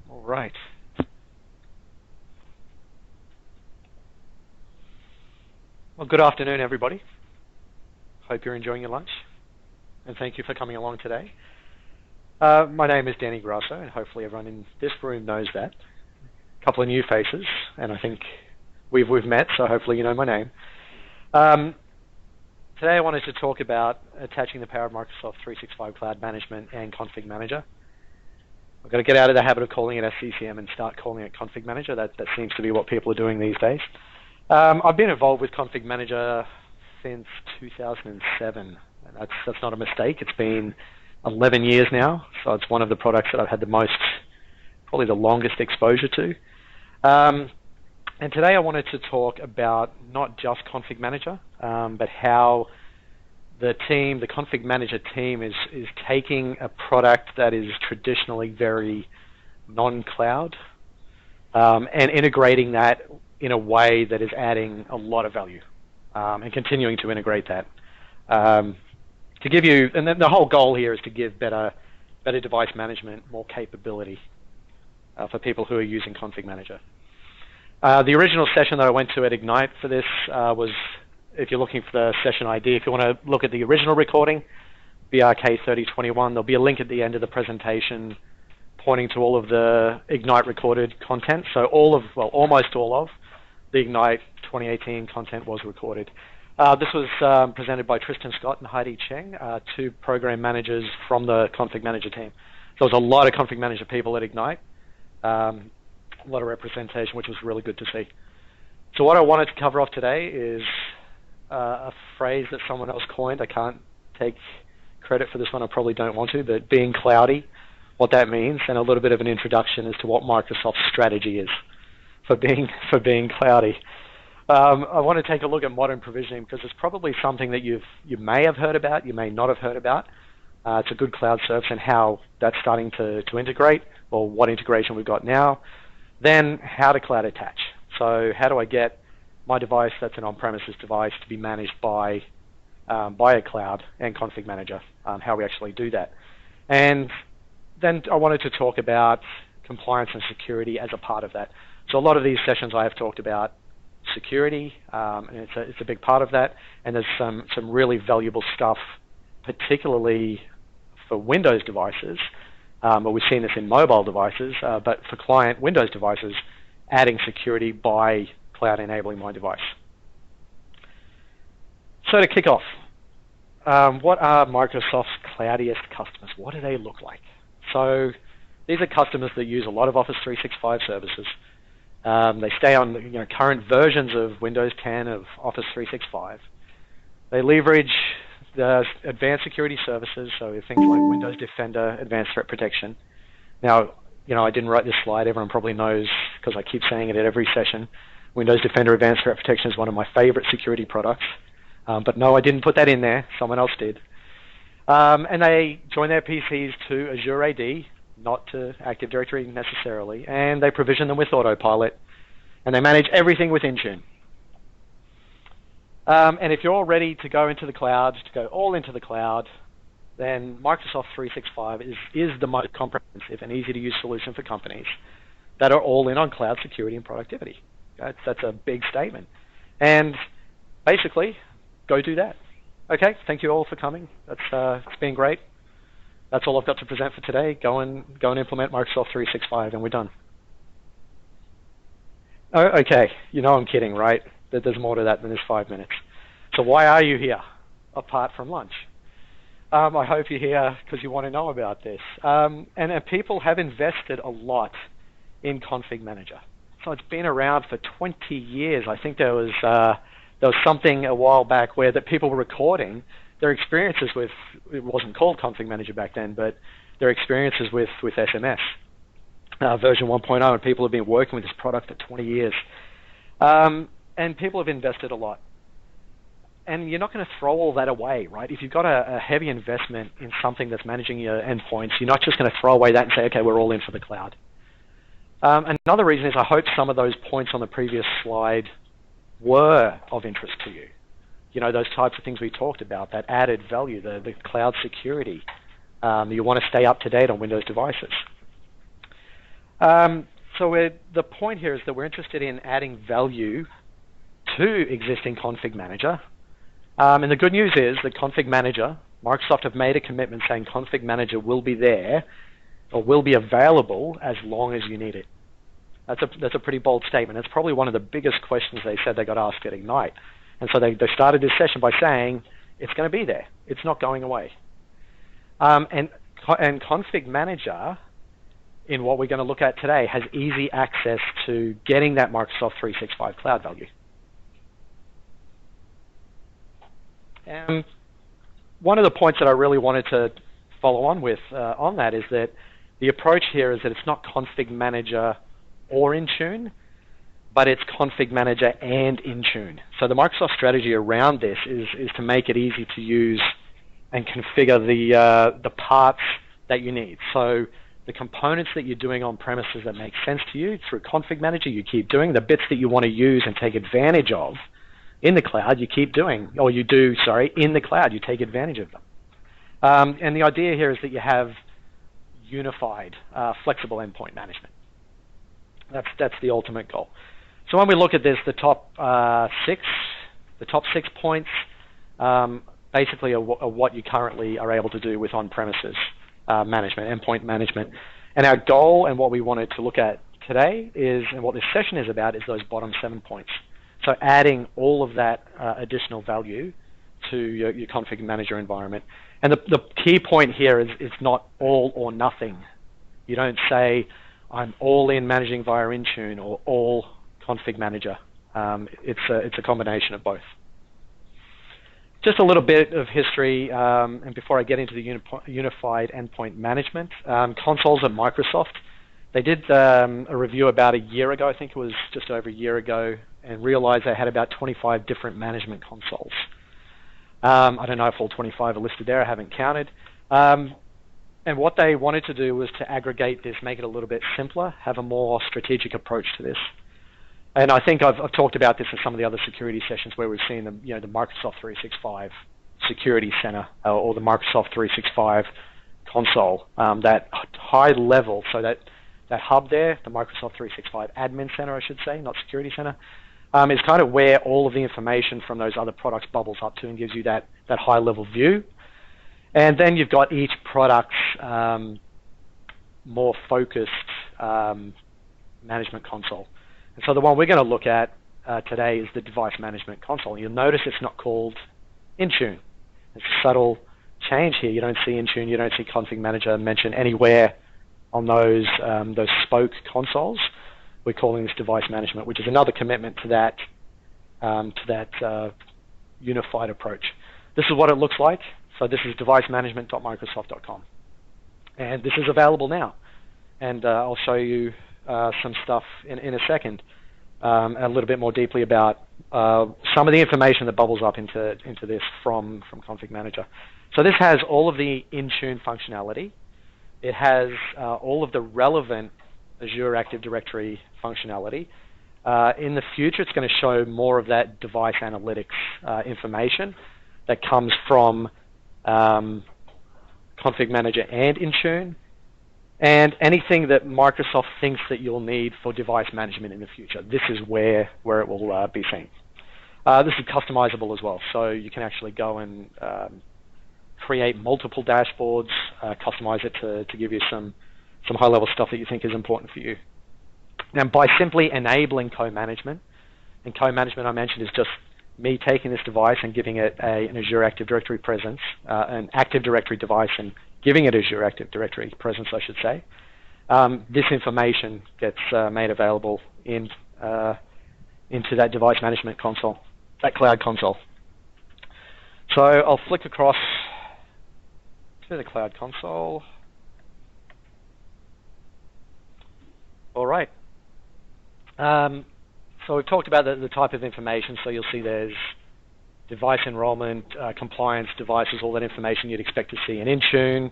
All right. Well, good afternoon, everybody. Hope you're enjoying your lunch, and thank you for coming along today. My name is Danny Grasso, and hopefully everyone in this room knows that. A couple of new faces, and I think we've met, so hopefully you know my name. Today I wanted to talk about attaching the power of Microsoft 365 Cloud Management and ConfigMgr. I've got to get out of the habit of calling it SCCM and start calling it ConfigMgr. That seems to be what people are doing these days. I've been involved with ConfigMgr since 2007. And that's not a mistake. It's been 11 years now, so it's one of the products that I've had the most, probably the longest exposure to. And today I wanted to talk about not just ConfigMgr, but how the ConfigMgr team is taking a product that is traditionally very non-cloud and integrating that in a way that is adding a lot of value and continuing to integrate that. To give you, and then the whole goal here is to give better device management, more capability for people who are using ConfigMgr. The original session that I went to at Ignite for this was, if you're looking for the session ID, if you want to look at the original recording, BRK 3021, there'll be a link at the end of the presentation pointing to all of the Ignite recorded content. So almost all of the Ignite 2018 content was recorded. This was presented by Tristan Scott and Heidi Cheng, two program managers from the ConfigMgr team. So there was a lot of ConfigMgr people at Ignite, a lot of representation, which was really good to see. So what I wanted to cover off today is a phrase that someone else coined. I can't take credit for this one. I probably don't want to, but being cloudy, what that means, and a little bit of an introduction as to what Microsoft's strategy is for being cloudy. I want to take a look at modern provisioning because it's probably something that you may have heard about, you may not have heard about. It's a good cloud service and how that's starting to integrate, or what integration we've got now. Then how to cloud attach. So how do I get my device that's an on-premises device to be managed by a cloud and ConfigMgr, how we actually do that. And then I wanted to talk about compliance and security as a part of that. So a lot of these sessions I have talked about security, and it's a big part of that, and there's some really valuable stuff, particularly for Windows devices, but we've seen this in mobile devices, but for client Windows devices, adding security by cloud enabling my device. So to kick off, what are Microsoft's cloudiest customers? What do they look like? So these are customers that use a lot of Office 365 services. They stay on current versions of Windows 10, of Office 365. They leverage the advanced security services, so things like Windows Defender, Advanced Threat Protection. Now, I didn't write this slide. Everyone probably knows, because I keep saying it at every session, Windows Defender Advanced Threat Protection is one of my favorite security products. But no, I didn't put that in there. Someone else did. And they join their PCs to Azure AD, not to Active Directory necessarily, and they provision them with Autopilot, and they manage everything with Intune. And if you're all ready to go into the cloud, to go all into the cloud, then Microsoft 365 is the most comprehensive and easy-to-use solution for companies that are all in on cloud security and productivity. That's a big statement. And basically, go do that. Okay, thank you all for coming. It's been great. That's all I've got to present for today. Go and implement Microsoft 365, and we're done. Oh, okay, I'm kidding, right? There's more to that than this 5 minutes. So why are you here, apart from lunch? I hope you're here because you want to know about this. And people have invested a lot in ConfigMgr. So it's been around for 20 years. I think there was something a while back where that people were recording their experiences with, it wasn't called ConfigMgr back then, but their experiences with SMS. Version 1.0, and people have been working with this product for 20 years. And people have invested a lot. And you're not going to throw all that away, right? If you've got a heavy investment in something that's managing your endpoints, you're not just going to throw away that and say, okay, we're all in for the cloud. Another reason is I hope some of those points on the previous slide were of interest to you. Those types of things we talked about, that added value, the cloud security. You want to stay up to date on Windows devices. So the point here is that we're interested in adding value to existing config manager. And the good news is that config manager, Microsoft have made a commitment saying config manager will be there or will be available as long as you need it. That's a pretty bold statement. It's probably one of the biggest questions they said they got asked at Ignite. And so they started this session by saying it's going to be there. It's not going away. And config manager, in what we're going to look at today, has easy access to getting that Microsoft 365 cloud value. And one of the points that I really wanted to follow on with on that is that the approach here is that it's not config manager or Intune, but it's config manager and Intune. So the Microsoft strategy around this is to make it easy to use and configure the parts that you need. So the components that you're doing on premises that make sense to you through config manager, you keep doing. The bits that you want to use and take advantage of in the cloud, you keep doing, or you do, sorry, in the cloud, you take advantage of them. And the idea here is that you have unified, flexible endpoint management. That's the ultimate goal. So when we look at this, the top six points basically are what you currently are able to do with on-premises management, endpoint management. And our goal and what we wanted to look at today is, and what this session is about, is those bottom 7 points. So adding all of that additional value to your config manager environment. And the key point here is it's not all or nothing. You don't say, I'm all in managing via Intune or all config manager. It's a combination of both. Just a little bit of history, and before I get into the unified endpoint management, consoles at Microsoft, they did a review about a year ago, I think it was just over a year ago, and realized they had about 25 different management consoles. I don't know if all 25 are listed there, I haven't counted. And what they wanted to do was to aggregate this, make it a little bit simpler, have a more strategic approach to this. And I think I've talked about this in some of the other security sessions where we've seen the Microsoft 365 Security Center or the Microsoft 365 console, that high level, so that hub there, the Microsoft 365 Admin Center, I should say, not Security Center, is kind of where all of the information from those other products bubbles up to and gives you that high level view. And then you've got each product's more focused management console. And so the one we're going to look at today is the device management console. You'll notice it's not called Intune. It's a subtle change here. You don't see Intune, you don't see Config Manager mentioned anywhere on those spoke consoles. We're calling this device management, which is another commitment to that unified approach. This is what it looks like. So this is devicemanagement.microsoft.com. And this is available now. And I'll show you some stuff in a second, a little bit more deeply about some of the information that bubbles up into this from Config Manager. So this has all of the Intune functionality. It has all of the relevant Azure Active Directory functionality. In the future, it's going to show more of that device analytics information that comes from Config Manager and Intune, and anything that Microsoft thinks that you'll need for device management in the future. This is where it will be seen. This is customizable as well, so you can actually go and create multiple dashboards, customize it to give you some high-level stuff that you think is important for you. And by simply enabling co-management, and co-management I mentioned is just me taking this device and giving it an Azure Active Directory presence, an Active Directory device, and giving it Azure Active Directory presence, I should say. This information gets made available into that device management console, that cloud console. So I'll flick across to the cloud console. All right. So we've talked about the type of information. So you'll see there's device enrollment, compliance devices, all that information you'd expect to see in Intune,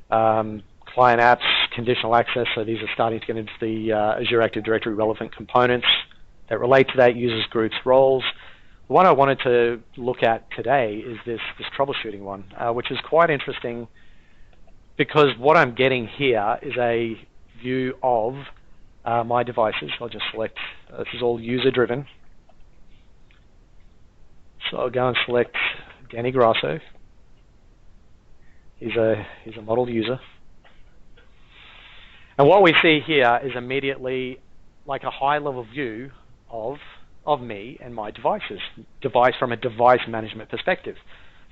client apps, conditional access. So these are starting to get into the Azure Active Directory relevant components that relate to that, users, groups, roles. The one I wanted to look at today is this troubleshooting one, which is quite interesting because what I'm getting here is a view of my devices. I'll just select, this is all user-driven. So I'll go and select Danny Grasso. He's a model user. And what we see here is immediately like a high-level view of me and my devices, from a device management perspective.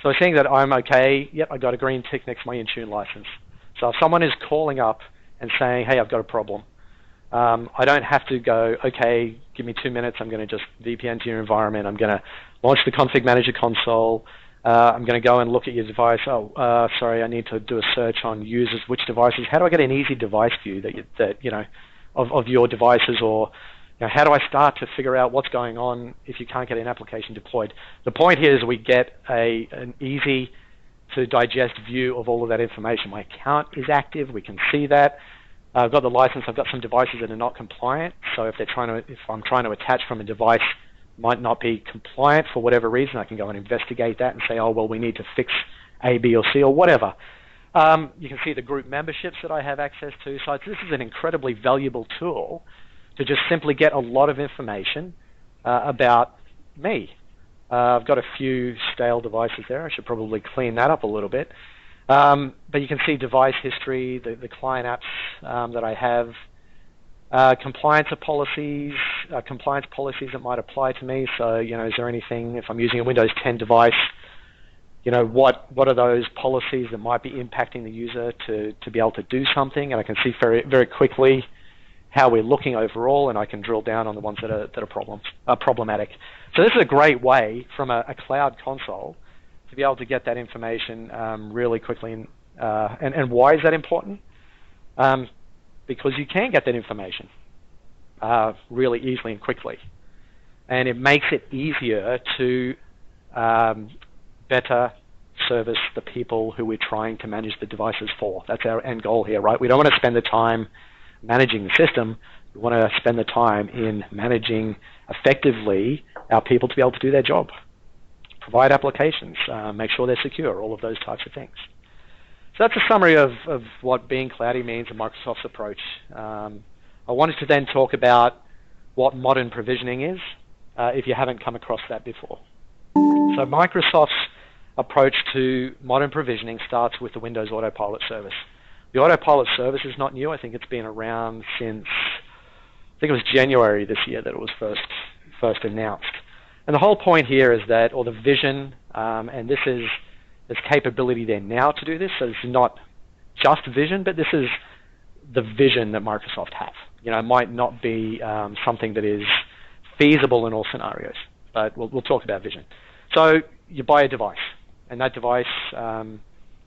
So we're seeing that I'm okay. Yep, I got a green tick next to my Intune license. So if someone is calling up and saying, hey, I've got a problem, I don't have to go, okay, give me 2 minutes, I'm going to just VPN to your environment, I'm going to launch the ConfigMgr console, I'm going to go and look at your device, sorry, I need to do a search on users, which devices, how do I get an easy device view of your devices, or how do I start to figure out what's going on if you can't get an application deployed? The point here is we get an easy to digest view of all of that information. My account is active, we can see that. I've got the license, I've got some devices that are not compliant, so if I'm trying to attach from a device might not be compliant for whatever reason, I can go and investigate that and say, oh, well, we need to fix A, B, or C, or whatever. You can see the group memberships that I have access to, so this is an incredibly valuable tool to just simply get a lot of information about me. I've got a few stale devices there. I should probably clean that up a little bit. But you can see device history, the client apps that I have, compliance policies that might apply to me. So, is there anything, if I'm using a Windows 10 device, what are those policies that might be impacting the user to be able to do something? And I can see very, very quickly how we're looking overall, and I can drill down on the ones that are problematic. So this is a great way from a cloud console to be able to get that information really quickly. And why is that important? Because you can get that information really easily and quickly. And it makes it easier to better service the people who we're trying to manage the devices for. That's our end goal here, right? We don't want to spend the time managing the system. We want to spend the time in managing effectively our people to be able to do their job, provide applications, make sure they're secure, all of those types of things. So that's a summary of what being cloudy means and Microsoft's approach. I wanted to then talk about what modern provisioning is, if you haven't come across that before. So Microsoft's approach to modern provisioning starts with the Windows Autopilot service. The Autopilot service is not new. I think it's been around since, I think it was January this year that it was first announced. And the whole point here is that, or the vision, and there's capability there now to do this, so it's not just vision, but this is the vision that Microsoft have. It might not be something that is feasible in all scenarios, but we'll talk about vision. So you buy a device, and that device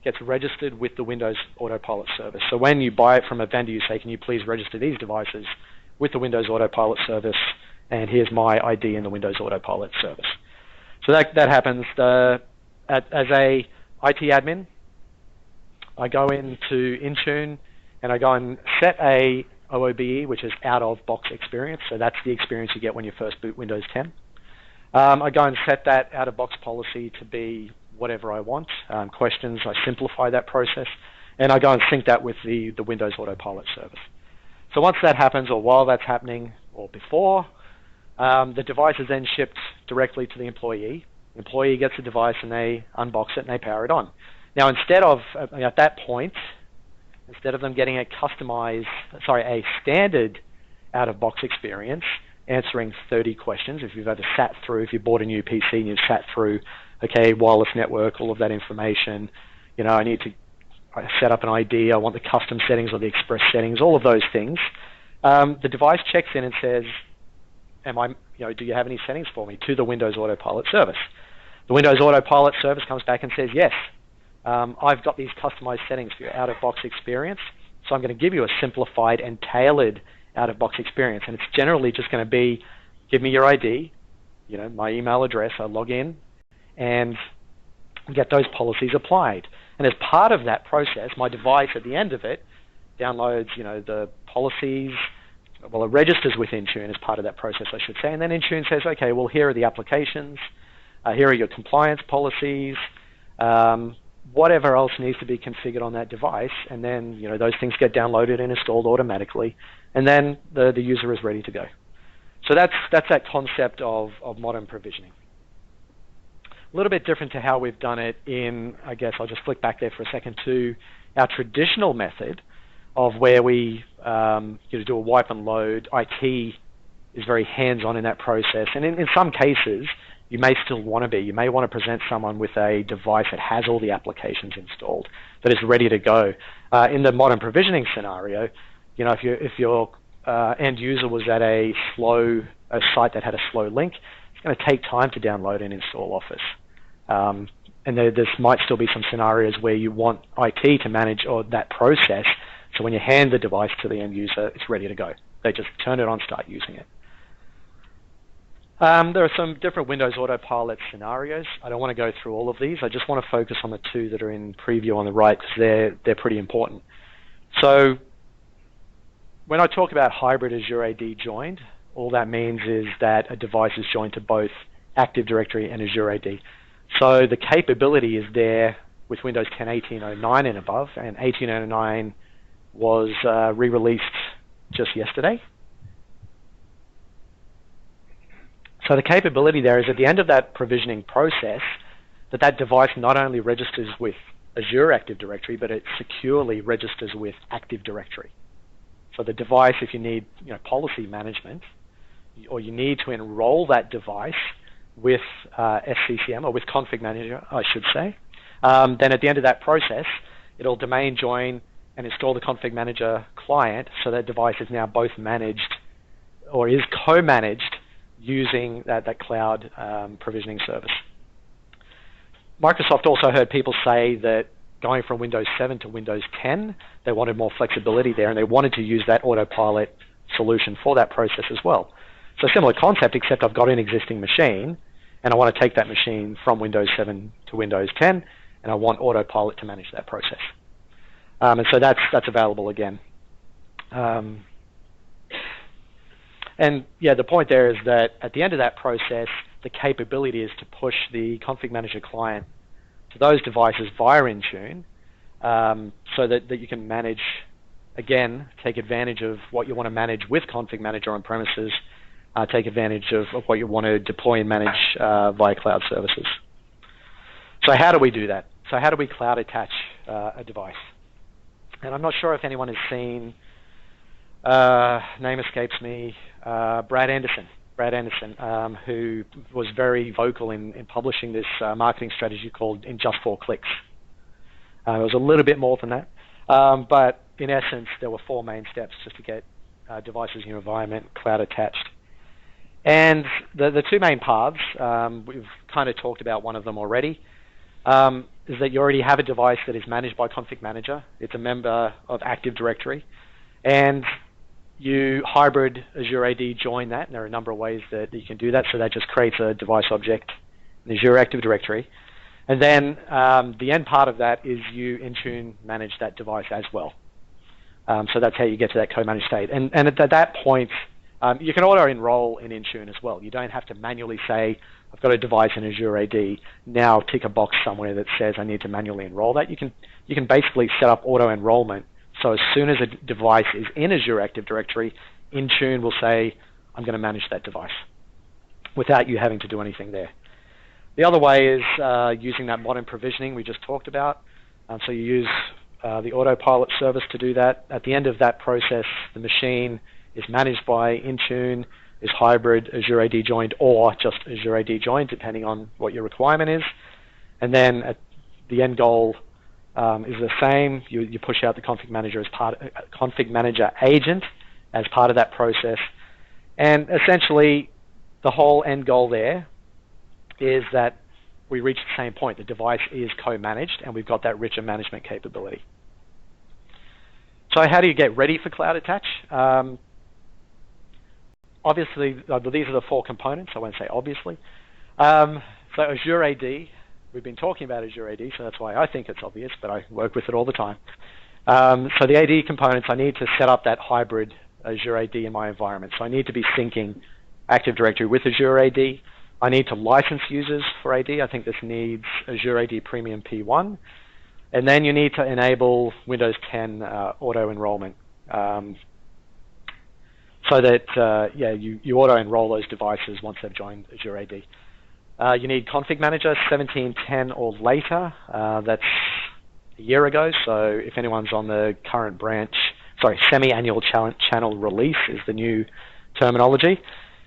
gets registered with the Windows Autopilot service. So when you buy it from a vendor, you say, can you please register these devices with the Windows Autopilot service, and here's my ID in the Windows Autopilot service. So that happens. As a IT admin, I go into Intune, and I go and set a OOBE, which is out-of-box experience. So that's the experience you get when you first boot Windows 10. I go and set that out-of-box policy to be whatever I want. Questions, I simplify that process, and I go and sync that with the Windows Autopilot service. So once that happens, or while that's happening, or before, the device is then shipped directly to the employee. The employee gets the device, and they unbox it, and they power it on. Now, instead of, at that point, instead of them getting a standard out-of-box experience, answering 30 questions, if you've ever sat through, if you bought a new PC and you've sat through, okay, wireless network, all of that information, I need to set up an ID, I want the custom settings or the express settings, all of those things. The device checks in and says, do you have any settings for me, to the Windows Autopilot service. The Windows Autopilot service comes back and says, yes, I've got these customized settings for your out-of-box experience, so I'm going to give you a simplified and tailored out-of-box experience. And it's generally just going to be, give me your ID, my email address, I log in, and get those policies applied. And as part of that process, my device at the end of it downloads, the policies, well, it registers with Intune as part of that process, I should say. And then Intune says, okay, well, here are the applications, here are your compliance policies, whatever else needs to be configured on that device, and then those things get downloaded and installed automatically, and then the user is ready to go. So that's that concept of modern provisioning. A little bit different to how we've done it in, I guess I'll just flick back there for a second, to our traditional method of where we do a wipe and load. IT is very hands-on in that process, and in some cases, you may still want to be. You may want to present someone with a device that has all the applications installed, that is ready to go. In the modern provisioning scenario, if your end user was at a site that had a slow link, it's going to take time to download and install Office. And there might still be some scenarios where you want IT to manage that process, so when you hand the device to the end user, it's ready to go. They just turn it on, start using it. There are some different Windows Autopilot scenarios. I don't want to go through all of these. I just want to focus on the two that are in preview on the right, because they're pretty important. So when I talk about hybrid Azure AD joined, all that means is that a device is joined to both Active Directory and Azure AD. So the capability is there with Windows 10 1809 and above, and 1809 was re-released just yesterday. So the capability there is at the end of that provisioning process that device not only registers with Azure Active Directory, but it securely registers with Active Directory. So the device, if you need policy management, or you need to enroll that device with SCCM, or with ConfigMgr, I should say, then at the end of that process, it'll domain join and install the ConfigMgr client, so that device is now both managed, or is co-managed, using that cloud provisioning service. Microsoft also heard people say that going from Windows 7 to Windows 10, they wanted more flexibility there, and they wanted to use that Autopilot solution for that process as well. So similar concept, except I've got an existing machine, and I want to take that machine from Windows 7 to Windows 10, and I want Autopilot to manage that process. And so that's available again. And yeah, the point there is that at the end of that process, the capability is to push the ConfigMgr client to those devices via Intune, so that you can manage, again, take advantage of what you want to manage with ConfigMgr on premises, take advantage of what you want to deploy and manage via cloud services. So how do we do that? So how do we cloud attach a device? And I'm not sure if anyone has seen, name escapes me, Brad Anderson, who was very vocal in publishing this marketing strategy called In Just 4 Clicks. It was a little bit more than that, but in essence, there were 4 main steps just to get devices in your environment cloud attached. And the 2 main paths, we've kind of talked about one of them already, is that you already have a device that is managed by ConfigMgr. It's a member of Active Directory, and you hybrid Azure AD join that, and there are a number of ways that you can do that. So that just creates a device object in Azure Active Directory. And then the end part of that is you Intune manage that device as well. So that's how you get to that co-managed state. And at that point, you can auto-enroll in Intune as well. You don't have to manually say, I've got a device in Azure AD, now tick a box somewhere that says I need to manually enroll that. You can basically set up auto-enrollment. So as soon as a device is in Azure Active Directory, Intune will say, I'm going to manage that device, without you having to do anything there. The other way is using that modern provisioning we just talked about. So you use the Autopilot service to do that. At the end of that process, the machine is managed by Intune, is hybrid Azure AD joined, or just Azure AD joined, depending on what your requirement is. And then at the end goal is the same. You push out the ConfigMgr as ConfigMgr agent as part of that process. And essentially, the whole end goal there is that we reach the same point. The device is co-managed, and we've got that richer management capability. So how do you get ready for cloud attach? Obviously, these are the 4 components. I won't say obviously. So Azure AD, we've been talking about Azure AD, so that's why I think it's obvious, but I work with it all the time. So the AD components, I need to set up that hybrid Azure AD in my environment. So I need to be syncing Active Directory with Azure AD. I need to license users for AD. I think this needs Azure AD Premium P1. And then you need to enable Windows 10 auto-enrollment so that you auto-enroll those devices once they've joined Azure AD. You need ConfigMgr 17.10 or later. That's a year ago, so if anyone's on the current semi-annual channel release is the new terminology.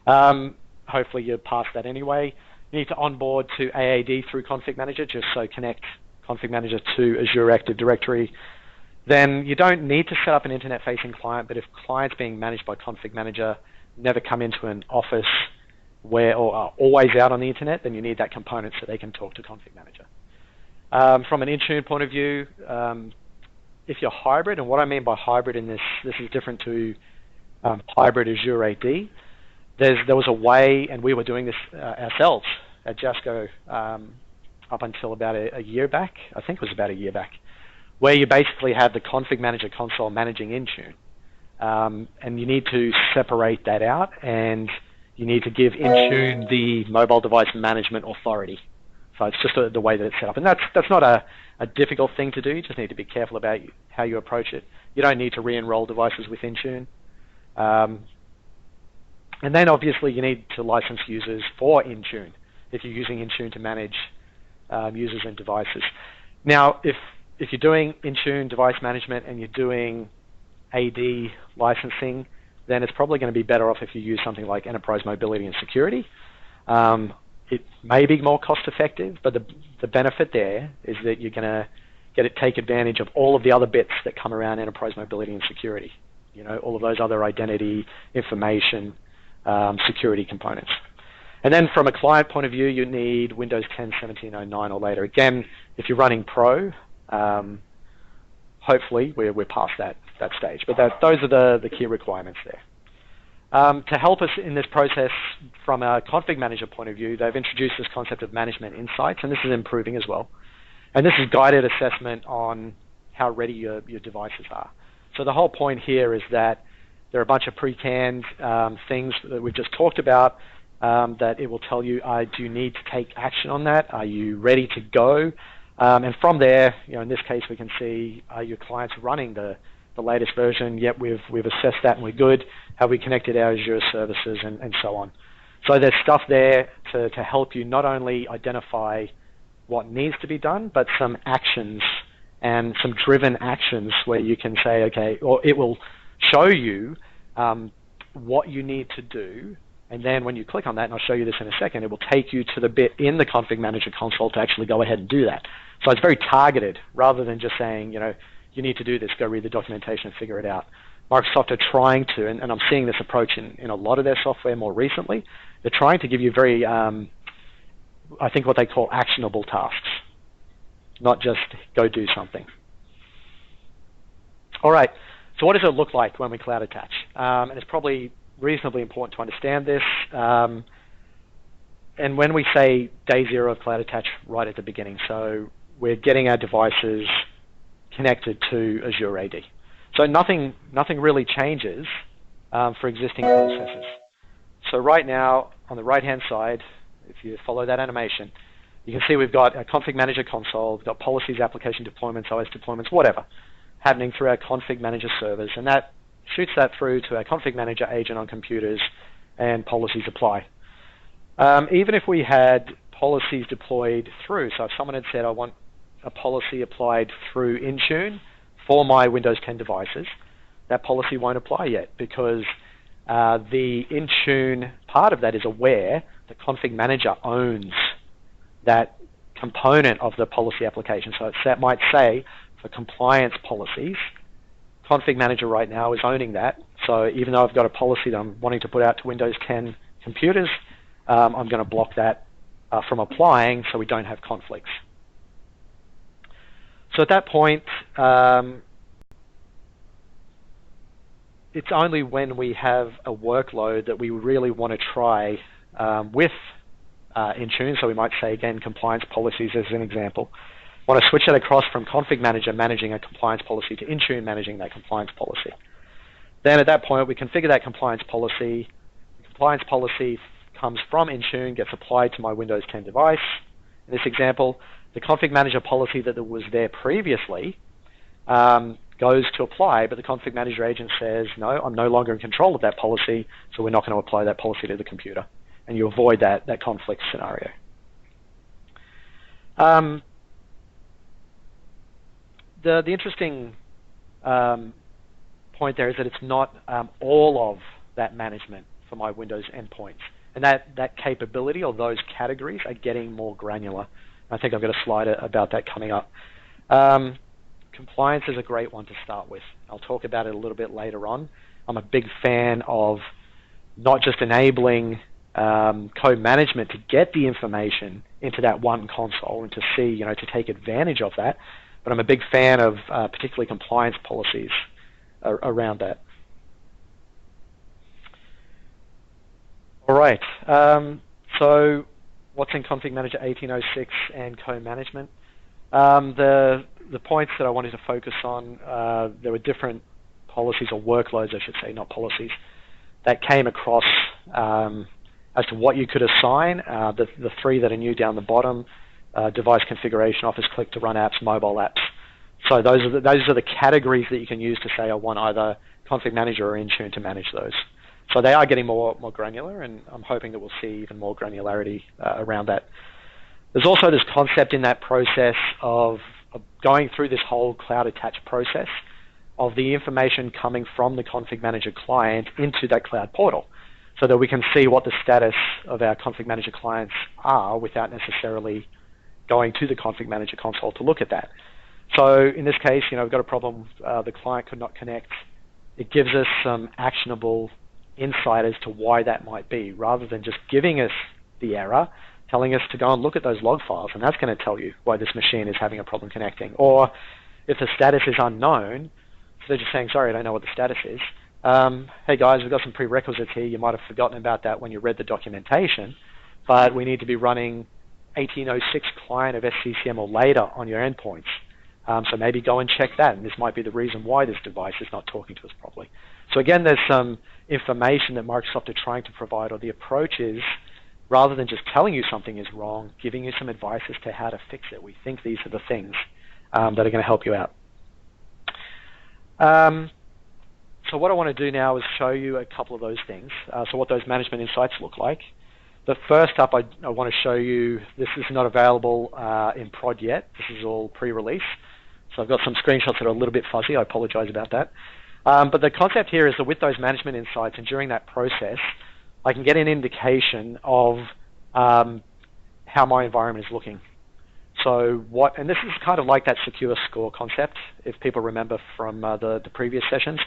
Hopefully you're past that anyway. You need to onboard to AAD through ConfigMgr, just so connect ConfigMgr to Azure Active Directory. Then you don't need to set up an internet-facing client, but if clients being managed by ConfigMgr never come into an office or are always out on the internet, then you need that component so they can talk to ConfigMgr. From an Intune point of view, if you're hybrid, and what I mean by hybrid in this is different to hybrid Azure AD. There was a way, and we were doing this ourselves at Jasco up until about a year back. I think it was about a year back, where you basically have the ConfigMgr console managing Intune. And you need to separate that out, and you need to give Intune the mobile device management authority. So it's just the way that it's set up. And that's not a difficult thing to do. You just need to be careful about how you approach it. You don't need to re-enroll devices with Intune. And then obviously you need to license users for Intune if you're using Intune to manage users and devices. Now, if you're doing Intune device management and you're doing AD licensing, then it's probably going to be better off if you use something like Enterprise Mobility and Security. It may be more cost effective, but the benefit there is that you're going to take advantage of all of the other bits that come around Enterprise Mobility and Security. You know, all of those other identity, information, security components. And then from a client point of view, you need Windows 10 17.09 or later. Again, if you're running Pro, hopefully we're past that stage. But those are the key requirements there. To help us in this process from a ConfigMgr point of view, they've introduced this concept of management insights, and this is improving as well. And this is guided assessment on how ready your devices are. So the whole point here is that there are a bunch of pre-canned things that we've just talked about that it will tell you, do you need to take action on that? Are you ready to go? And from there, in this case, we can see, are your clients running the latest version? Yep, we've assessed that and we're good. Have we connected our Azure services and so on? So there's stuff there to help you not only identify what needs to be done, but some actions and some driven actions where you can say, okay, or it will show you what you need to do, and then when you click on that, and I'll show you this in a second, it will take you to the bit in the ConfigMgr console to actually go ahead and do that. So it's very targeted, rather than just saying, you need to do this, go read the documentation and figure it out. Microsoft are trying to, and I'm seeing this approach in a lot of their software more recently, they're trying to give you very, I think what they call actionable tasks, not just go do something. All right. So what does it look like when we cloud attach? And it's probably reasonably important to understand this. And when we say day zero of cloud attach right at the beginning, so we're getting our devices connected to Azure AD. So nothing really changes for existing processes. So right now, on the right-hand side, if you follow that animation, you can see we've got a ConfigMgr console, we've got policies, application deployments, OS deployments, whatever, happening through our ConfigMgr servers, and that shoots that through to our ConfigMgr agent on computers, and policies apply. Even if we had policies deployed through, so if someone had said, I want a policy applied through Intune for my Windows 10 devices, that policy won't apply yet, because the Intune part of that is aware that ConfigMgr owns that component of the policy application. So it might say, for compliance policies, ConfigMgr right now is owning that. So even though I've got a policy that I'm wanting to put out to Windows 10 computers, I'm going to block that from applying so we don't have conflicts. So at that point, it's only when we have a workload that we really want to try with Intune. So we might say, again, compliance policies as an example. Want to switch that across from ConfigMgr managing a compliance policy to Intune managing that compliance policy. Then at that point, we configure that compliance policy. The compliance policy comes from Intune, gets applied to my Windows 10 device, in this example, the config manager policy that was there previously goes to apply, but the config manager agent says, no, I'm no longer in control of that policy, so we're not going to apply that policy to the computer. And you avoid that conflict scenario. The interesting point there is that it's not all of that management for my Windows endpoints. And that capability or those categories are getting more granular. I think I've got a slide about that coming up. Compliance is a great one to start with. I'll talk about it a little bit later on. I'm a big fan of not just enabling code management to get the information into that one console and to see, to take advantage of that, but I'm a big fan of particularly compliance policies around that. All right, so what's in Config Manager 1806 and co-management? The points that I wanted to focus on, there were different policies or workloads, I should say, not policies, that came across as to what you could assign. The three that are new down the bottom, device configuration, Office Click to run apps, mobile apps. So those are the categories that you can use to say I want either Config Manager or Intune to manage those. So they are getting more granular, and I'm hoping that we'll see even more granularity around that. There's also this concept in that process of going through this whole cloud attach process of the information coming from the Config Manager client into that cloud portal, so that we can see what the status of our Config Manager clients are without necessarily going to the Config Manager console to look at that. So in this case, we've got a problem. The client could not connect. It gives us some actionable insight as to why that might be, rather than just giving us the error, telling us to go and look at those log files, and that's going to tell you why this machine is having a problem connecting. Or if the status is unknown, so they're just saying, sorry, I don't know what the status is. Hey guys, we've got some prerequisites here. You might have forgotten about that when you read the documentation, but we need to be running 1806 client of SCCM or later on your endpoints. So maybe go and check that, and this might be the reason why this device is not talking to us properly. So again, there's some information that Microsoft are trying to provide, or the approach is, rather than just telling you something is wrong, giving you some advice as to how to fix it. We think these are the things that are going to help you out. So what I want to do now is show you a couple of those things, so what those management insights look like. The first up, I want to show you, this is not available in prod yet. This is all pre-release. So I've got some screenshots that are a little bit fuzzy. I apologize about that. But the concept here is that with those management insights and during that process, I can get an indication of how my environment is looking. So and this is kind of like that secure score concept, if people remember from the previous sessions.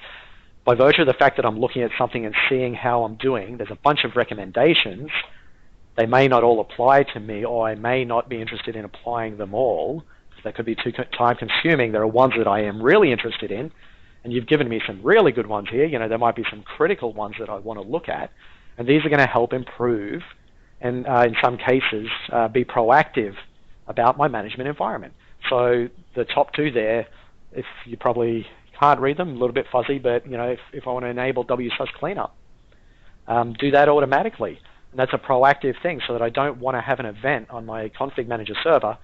By virtue of the fact that I'm looking at something and seeing how I'm doing, there's a bunch of recommendations. They may not all apply to me, or I may not be interested in applying them all. That could be too time-consuming. There are ones that I am really interested in, and you've given me some really good ones here. There might be some critical ones that I want to look at, and these are going to help improve and, in some cases, be proactive about my management environment. So the top two there, if you probably can't read them, a little bit fuzzy, but if I want to enable WSUS cleanup, do that automatically. And that's a proactive thing, so that I don't want to have an event on my config manager server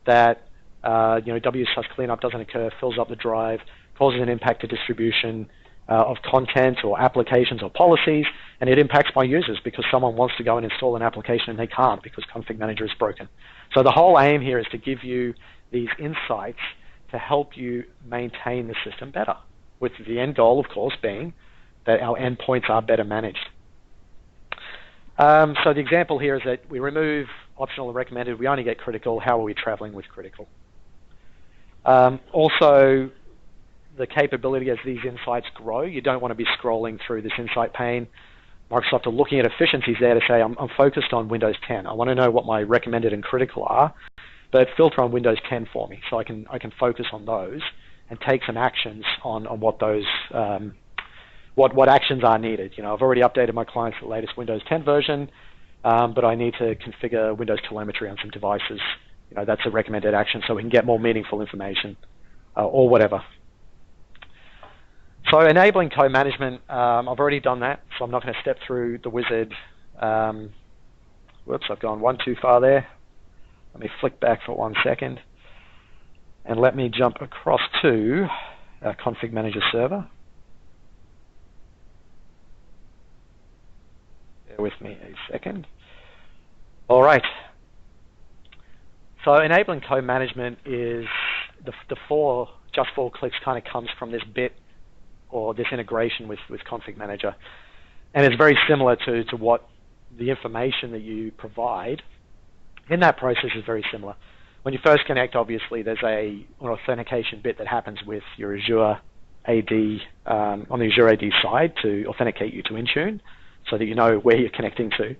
that WSUS cleanup doesn't occur, fills up the drive, causes an impact to distribution of content or applications or policies, and it impacts my users because someone wants to go and install an application and they can't because config manager is broken. So the whole aim here is to give you these insights to help you maintain the system better, with the end goal, of course, being that our endpoints are better managed. So the example here is that we remove optional and recommended. We only get critical. How are we traveling with critical? Also, the capability as these insights grow, you don't want to be scrolling through this insight pane. Microsoft are looking at efficiencies there to say, I'm focused on Windows 10. I want to know what my recommended and critical are, but filter on Windows 10 for me, so I can focus on those and take some actions on what those what actions are needed. I've already updated my clients to the latest Windows 10 version, but I need to configure Windows telemetry on some devices. That's a recommended action, so we can get more meaningful information or whatever. So enabling co-management, I've already done that, so I'm not going to step through the wizard. Whoops, I've gone one too far there. let me flick back for 1 second, and let me jump across to our ConfigMgr server. Bear with me a second. All right. So enabling code management is the just four clicks kind of comes from this bit or this integration with ConfigMgr. And it's very similar to what the information that you provide in that process is very similar. When you first connect, obviously, there's an authentication bit that happens with your Azure AD, on the Azure AD side to authenticate you to Intune so that you know where you're connecting to.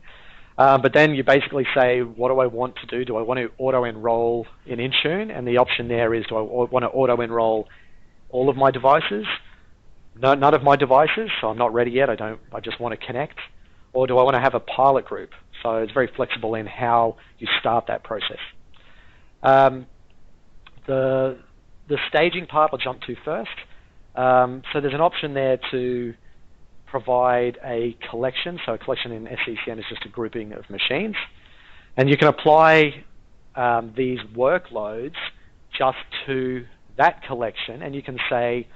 But then you basically say, what do I want to do? Do I want to auto-enroll in Intune? And the option there is, do I want to auto-enroll all of my devices? No, none of my devices, so I'm not ready yet. I just want to connect. Or do I want to have a pilot group? So it's very flexible in how you start that process. The staging part I'll jump to first. So there's an option there to provide a collection. So a collection in SCCM is just a grouping of machines. And you can apply these workloads just to that collection. And you can say,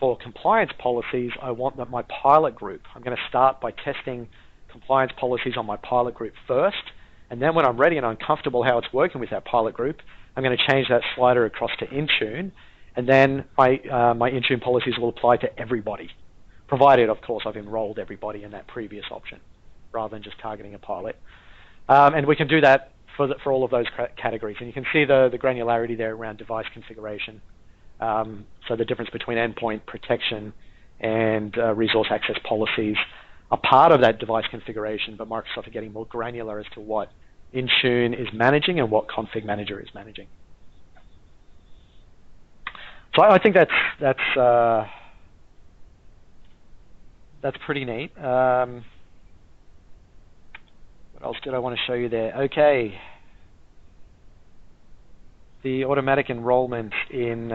for compliance policies, I want that my pilot group, I'm going to start by testing compliance policies on my pilot group first. And then when I'm ready and I'm comfortable how it's working with that pilot group, I'm going to change that slider across to Intune. And then my Intune policies will apply to everybody, provided, of course, I've enrolled everybody in that previous option, rather than just targeting a pilot. And we can do that for all of those categories. And you can see the granularity there around device configuration. So the difference between endpoint protection and resource access policies are part of that device configuration, but Microsoft are getting more granular as to what Intune is managing and what ConfigMgr is managing. So I think that's pretty neat. What else did I want to show you there? Okay. The automatic enrollment in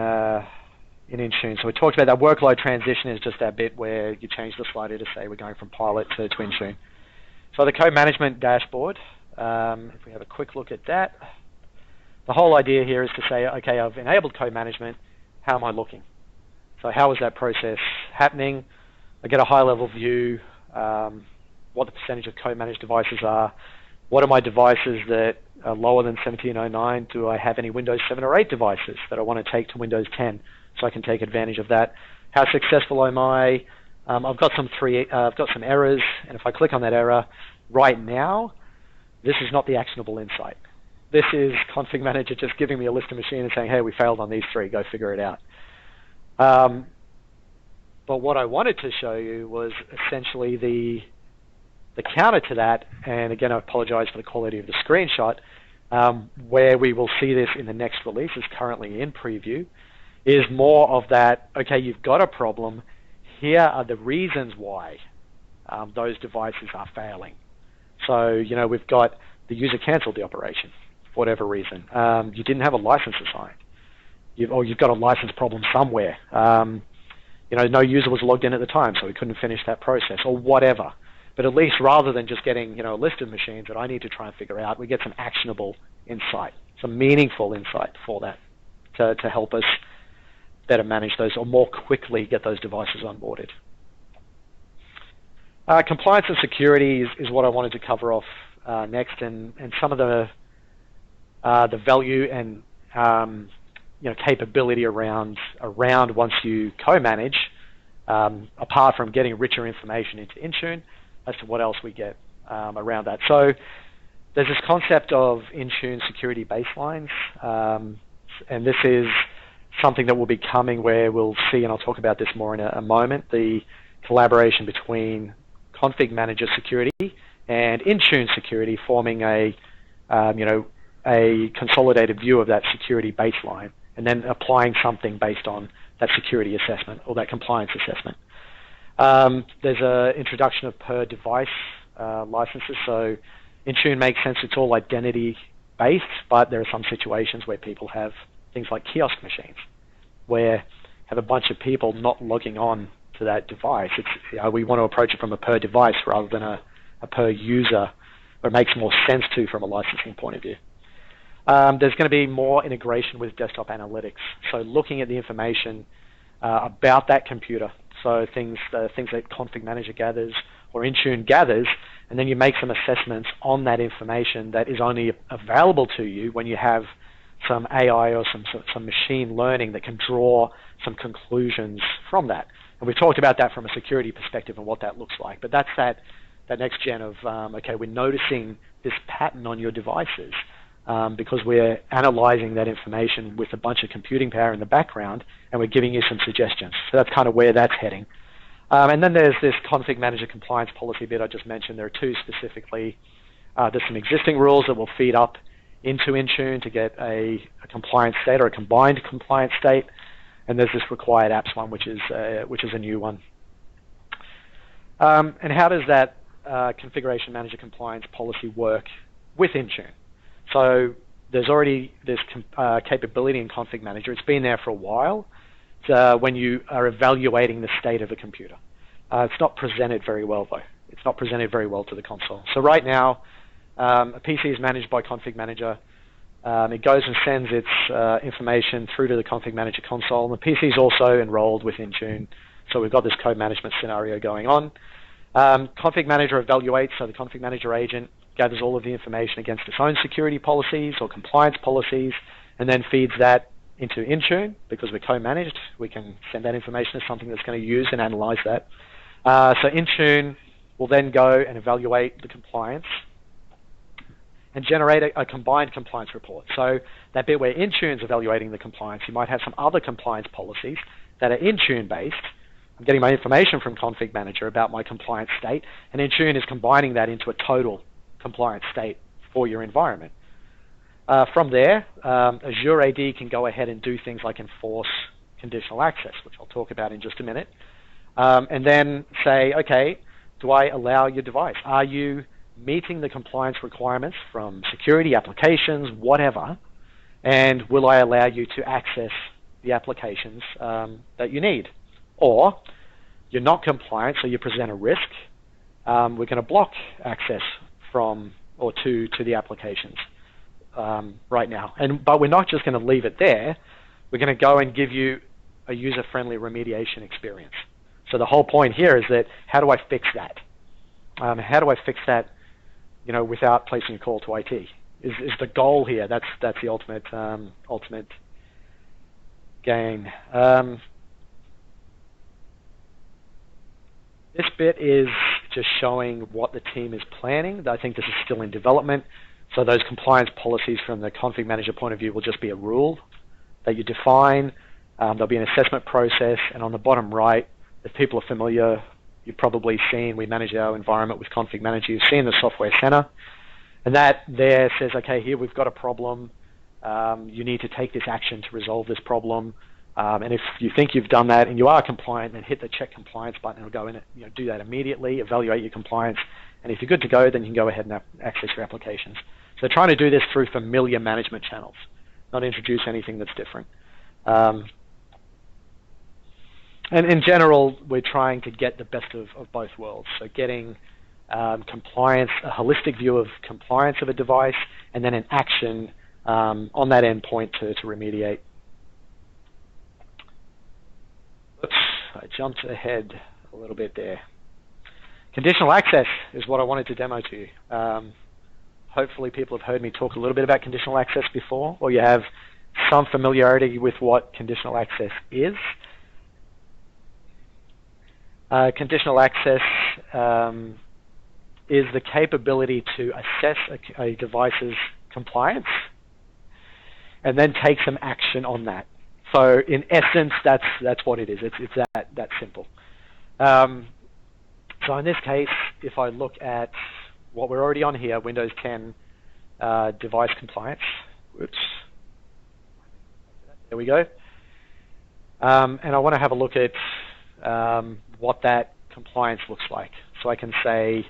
Intune. So we talked about that workload transition is just that bit where you change the slider to say we're going from pilot to Intune. So the code management dashboard, if we have a quick look at that, the whole idea here is to say, okay, I've enabled code management, how am I looking? So how is that process happening? I get a high-level view, what the percentage of code-managed devices are, what are my devices that are lower than 1709? Do I have any Windows 7 or 8 devices that I want to take to Windows 10 so I can take advantage of that? How successful am I? I've got some errors, and if I click on that error right now, this is not the actionable insight. This is ConfigMgr just giving me a list of machines and saying, hey, we failed on these 3, go figure it out. But what I wanted to show you was essentially the counter to that, and again, I apologize for the quality of the screenshot, where we will see this in the next release, is currently in preview, is more of that, okay, you've got a problem, here are the reasons why those devices are failing. So, you know, we've got the user canceled the operation for whatever reason. You didn't have a license assigned. You've got a license problem somewhere. You know, no user was logged in at the time, so we couldn't finish that process, or whatever. But at least rather than just getting, you know, a list of machines that I need to try and figure out, we get some actionable insight, some meaningful insight for that to help us better manage those or more quickly get those devices onboarded. Compliance and security is what I wanted to cover off next, and some of the value and you know, capability around once you co-manage, apart from getting richer information into Intune, as to what else we get around that. So there's this concept of Intune security baselines, and this is something that will be coming where we'll see, and I'll talk about this more in a moment, the collaboration between ConfigMgr security and Intune security, forming a you know, a consolidated view of that security baseline, and then applying something based on that security assessment or that compliance assessment. There's an introduction of per device licenses. So Intune makes sense, it's all identity based, but there are some situations where people have things like kiosk machines, where have a bunch of people not logging on to that device. It's, you know, we want to approach it from a per device rather than a per user, where it makes more sense to from a licensing point of view. There's going to be more integration with desktop analytics. So looking at the information about that computer, so things that ConfigMgr gathers or Intune gathers, and then you make some assessments on that information that is only available to you when you have some AI or some machine learning that can draw some conclusions from that. And we've talked about that from a security perspective and what that looks like. But that's that next gen of, okay, we're noticing this pattern on your devices because we're analyzing that information with a bunch of computing power in the background, and we're giving you some suggestions. So that's kind of where that's heading. And then there's this ConfigMgr compliance policy bit I just mentioned. There are two specifically. There's some existing rules that will feed up into Intune to get a compliance state or a combined compliance state, and there's this required apps one, which is a new one. And how does that configuration manager compliance policy work with Intune? So there's already this capability in ConfigMgr. It's been there for a while. When you are evaluating the state of a computer. It's not presented very well, though. It's not presented very well to the console. So right now, a PC is managed by ConfigMgr. It goes and sends its information through to the ConfigMgr console. And the PC is also enrolled with Intune. So we've got this code management scenario going on. ConfigMgr evaluates, so the ConfigMgr agent gathers all of the information against its own security policies or compliance policies, and then feeds that into Intune. Because we're co-managed, we can send that information to something that's going to use and analyze that. So Intune will then go and evaluate the compliance and generate a combined compliance report. So that bit where Intune's evaluating the compliance, you might have some other compliance policies that are Intune-based. I'm getting my information from ConfigMgr about my compliance state, and Intune is combining that into a total compliance state for your environment. From there, Azure AD can go ahead and do things like enforce conditional access, which I'll talk about in just a minute, and then say, okay, do I allow your device? Are you meeting the compliance requirements from security, applications, whatever, and will I allow you to access the applications that you need? Or you're not compliant, so you present a risk. We're going to block access from or to the applications right now. But we're not just going to leave it there. We're going to go and give you a user-friendly remediation experience. So the whole point here is that how do I fix that? How do I fix that, without placing a call to IT? Is the goal here? That's the ultimate gain. This bit is just showing what the team is planning. I think this is still in development. So those compliance policies from the ConfigMgr point of view will just be a rule that you define. There'll be an assessment process, and on the bottom right, if people are familiar, you've probably seen we manage our environment with ConfigMgr. You've seen the software center, and that there says, okay, here we've got a problem. You need to take this action to resolve this problem. And if you think you've done that and you are compliant, then hit the check compliance button. It'll go in, do that immediately, evaluate your compliance, and if you're good to go, then you can go ahead and access your applications. So trying to do this through familiar management channels, not introduce anything that's different. And in general, we're trying to get the best of both worlds. So getting compliance, a holistic view of compliance of a device, and then an action on that endpoint to remediate. Oops, I jumped ahead a little bit there. Conditional access is what I wanted to demo to you. Hopefully people have heard me talk a little bit about conditional access before, or you have some familiarity with what conditional access is. Conditional access is the capability to assess a device's compliance and then take some action on that. So in essence, that's what it is. It's that simple. So in this case, if I look at what we're already on here, Windows 10 device compliance. Oops. There we go. And I want to have a look at what that compliance looks like. So I can say,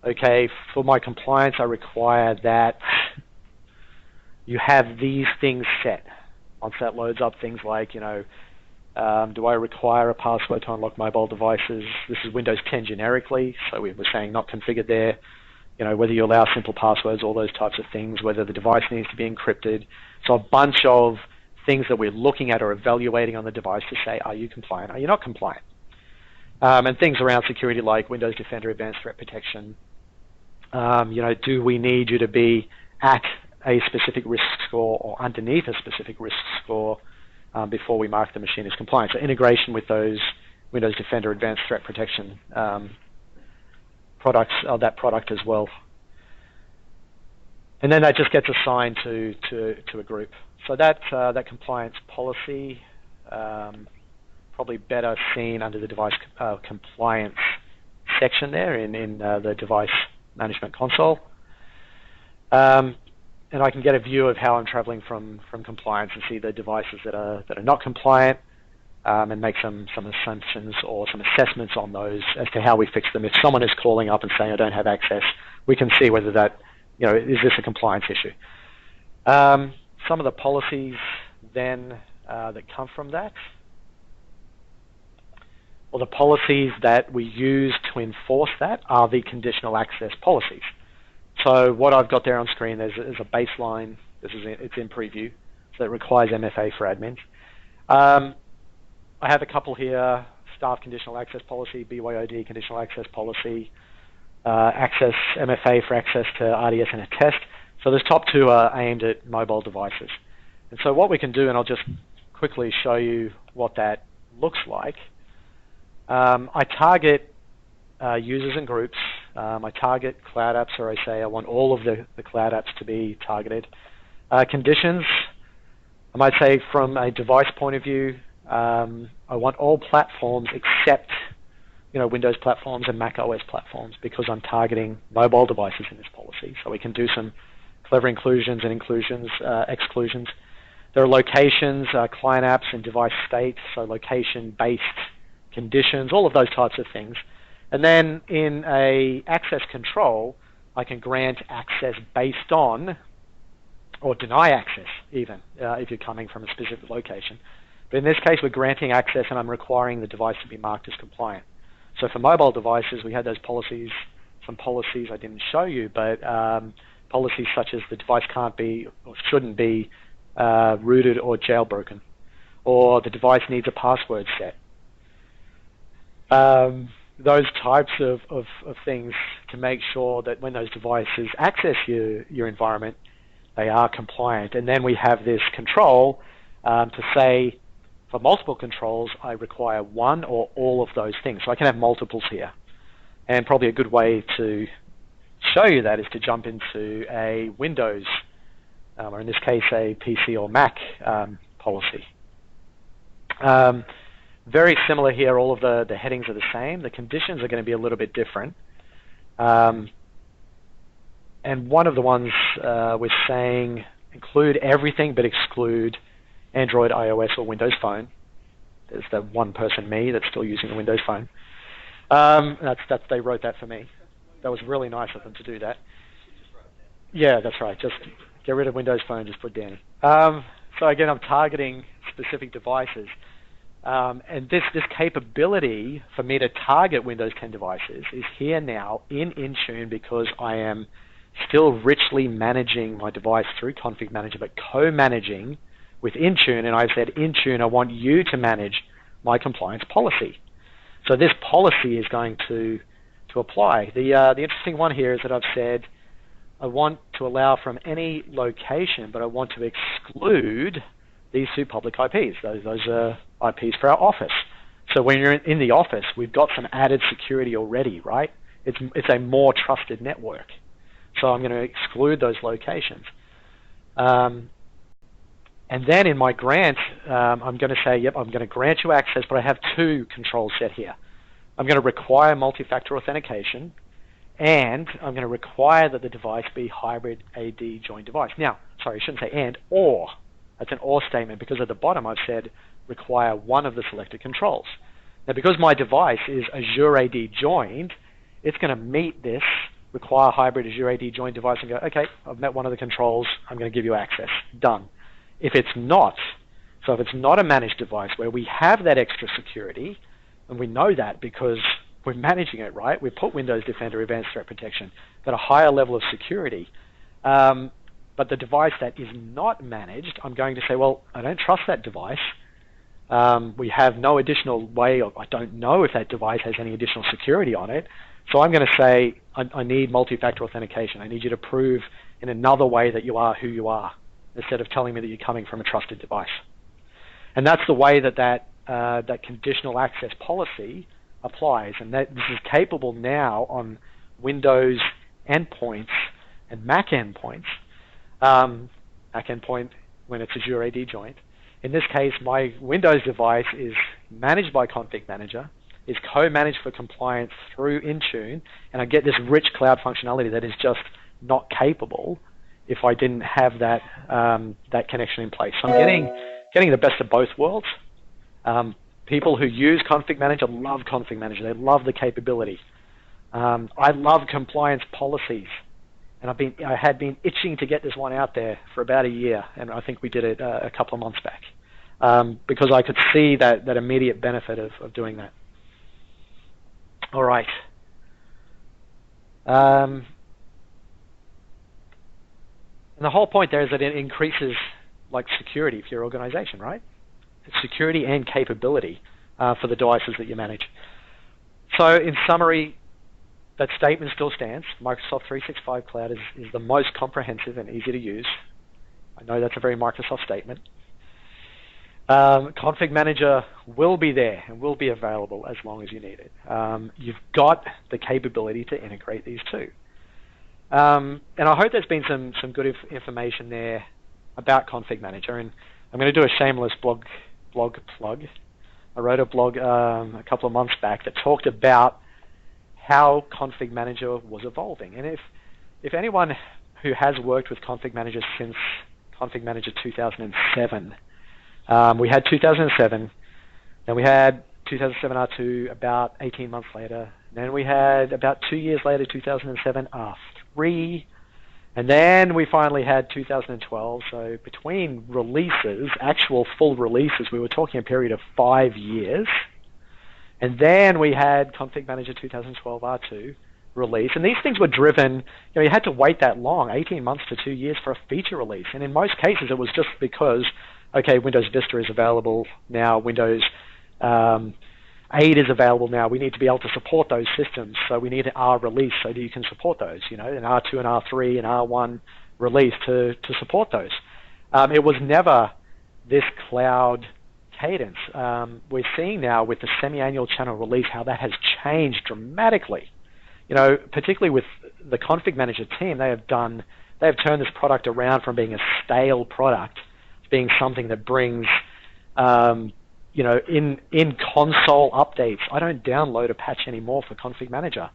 okay, for my compliance, I require that you have these things set. Once that loads up, things like, do I require a password to unlock mobile devices? This is Windows 10 generically, so we were saying not configured there. whether you allow simple passwords, all those types of things, whether the device needs to be encrypted. So a bunch of things that we're looking at or evaluating on the device to say, are you compliant? Are you not compliant? And things around security like Windows Defender Advanced Threat Protection. Do we need you to be at a specific risk score or underneath a specific risk score before we mark the machine as compliant? So integration with those Windows Defender Advanced Threat Protection products, that product as well. And then that just gets assigned to a group. So that compliance policy, probably better seen under the device compliance section there in the device management console. And I can get a view of how I'm traveling from compliance and see the devices that are not compliant, and make some assumptions or some assessments on those as to how we fix them. If someone is calling up and saying, I don't have access, we can see whether that, is this a compliance issue. Some of the policies then that come from that, or the policies that we use to enforce that, are the conditional access policies. So what I've got there on screen is a baseline. It's in preview, so it requires MFA for admins. I have a couple here: staff conditional access policy, BYOD conditional access policy, access MFA for access to RDS and a test. So those top two are aimed at mobile devices. And so what we can do, and I'll just quickly show you what that looks like. I target users and groups. I target cloud apps, or I say I want all of the cloud apps to be targeted. Conditions, I might say from a device point of view, I want all platforms except Windows platforms and Mac OS platforms, because I'm targeting mobile devices in this policy. So we can do some clever inclusions and exclusions. There are locations, client apps, and device state, so location-based conditions, all of those types of things. And then in a access control, I can grant access based on, or deny access even, if you're coming from a specific location. But in this case, we're granting access and I'm requiring the device to be marked as compliant. So for mobile devices, we had those policies, some policies I didn't show you, but policies such as the device can't be or shouldn't be rooted or jailbroken, or the device needs a password set. Those types of things to make sure that when those devices access your environment, they are compliant. And then we have this control to say, for multiple controls, I require one or all of those things. So I can have multiples here. And probably a good way to show you that is to jump into a Windows, or in this case, a PC or Mac policy. Very similar here, all of the headings are the same. The conditions are going to be a little bit different. And one of the ones we're saying include everything but exclude Android, iOS, or Windows Phone. There's the one person, me, that's still using the Windows Phone. They wrote that for me. That was really nice of them to do that. Yeah, that's right. Just get rid of Windows Phone, just put Danny. So again, I'm targeting specific devices. And this capability for me to target Windows 10 devices is here now in Intune, because I am still richly managing my device through ConfigMgr, but co-managing with Intune. And I've said, Intune, I want you to manage my compliance policy. So this policy is going to apply. The interesting one here is that I've said I want to allow from any location, but I want to exclude these two public IPs. Those are IPs for our office. So when you're in the office, we've got some added security already, right? It's a more trusted network. So I'm going to exclude those locations. And then in my grant, I'm going to say, yep, I'm going to grant you access, but I have two controls set here. I'm going to require multi-factor authentication, and I'm going to require that the device be hybrid AD joined device. Now, sorry, I shouldn't say and, or. That's an or statement, because at the bottom I've said require one of the selected controls. Now, because my device is Azure AD joined, it's going to meet this require hybrid Azure AD joined device and go, okay, I've met one of the controls, I'm going to give you access. Done. If it's not, so if it's not a managed device where we have that extra security, and we know that because we're managing it, right? We put Windows Defender Advanced Threat Protection, got a higher level of security. But the device that is not managed, I'm going to say, well, I don't trust that device. We have no additional way, or I don't know if that device has any additional security on it. So I'm going to say, I need multi-factor authentication. I need you to prove in another way that you are who you are, instead of telling me that you're coming from a trusted device. And that's the way that conditional access policy applies. And this is capable now on Windows endpoints and Mac endpoints. Mac endpoint when it's Azure AD joint. In this case, my Windows device is managed by ConfigMgr, is co-managed for compliance through Intune, and I get this rich cloud functionality that is just not capable if I didn't have that that connection in place. So I'm getting the best of both worlds. People who use ConfigMgr love ConfigMgr. They love the capability. I love compliance policies. And I had been itching to get this one out there for about a year, and I think we did it a couple of months back, because I could see that immediate benefit of doing that. All right. And the whole point there is that it increases like security for your organization, right? Security and capability for the devices that you manage. So in summary, that statement still stands. Microsoft 365 Cloud is the most comprehensive and easy to use. I know that's a very Microsoft statement. ConfigMgr will be there and will be available as long as you need it. You've got the capability to integrate these two. And I hope there's been some good information there about ConfigMgr. And I'm going to do a shameless blog plug. I wrote a blog a couple of months back that talked about how ConfigMgr was evolving. And if anyone who has worked with ConfigMgr since ConfigMgr 2007, we had 2007, then we had 2007 R2 about 18 months later, then we had about 2 years later 2007 R3, and then we finally had 2012. So between releases, actual full releases, we were talking a period of 5 years. And then we had ConfigMgr 2012 R2 release. And these things were driven, you had to wait that long, 18 months to 2 years for a feature release. And in most cases, it was just because, okay, Windows Vista is available now, Windows 8 is available now. We need to be able to support those systems. So we need an R release so that you can support those, an R2 and R3 and R1 release to support those. It was never this cloud cadence. We're seeing now with the semi-annual channel release how that has changed dramatically. Particularly with the ConfigMgr team, they have turned this product around from being a stale product to being something that brings, in console updates. I don't download a patch anymore for ConfigMgr.